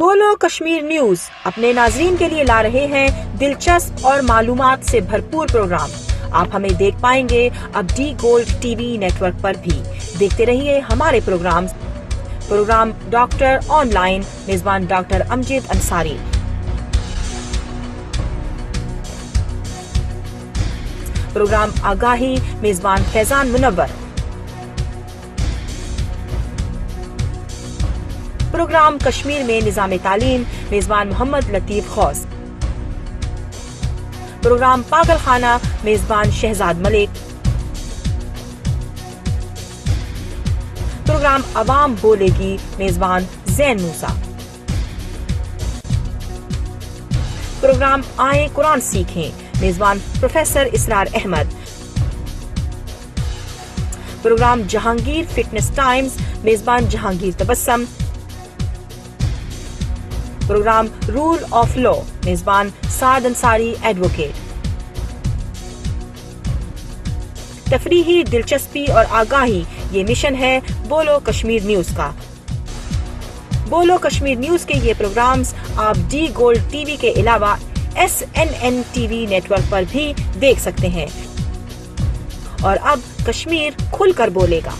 بولو کشمیر نیوز اپنے ناظرین کے لیے لا رہے ہیں دلچسپ اور معلومات سے بھرپور پروگرام. آپ ہمیں دیکھ پائیں گے اب D gold T V network پر بھی. دیکھتے رہیے ہمارے پروگرام ڈاکٹر آن لائن، میزبان ڈاکٹر امجد انصاری. پروگرام آگاہی، میزبان فیضان منور. پروگرام کشمیر میں نظام تعلیم، میزبان محمد لطیف خوص. پروگرام پاگل خانہ، میزبان شہزاد ملک. پروگرام عوام بولے گی، میزبان زین موسیٰ. پروگرام آئیں قرآن سیکھیں، میزبان professor Israr Ahmad. Programme Jahangir fitness times, میزبان Jahangir Tabassum. Programme rule of law, میزبان سعد انصاری ایڈوکیٹ. تفریحی، دلچسپی اور آگاہی، یہ مشن ہے بولو کشمیر نیوز کا. بولو کشمیر نیوز کے یہ پروگرامز آپ ڈی گولڈ ٹی وی کے علاوہ SNN T V network پر بھی دیکھ سکتے ہیں. اور اب کشمیر کھل کر بولے گا.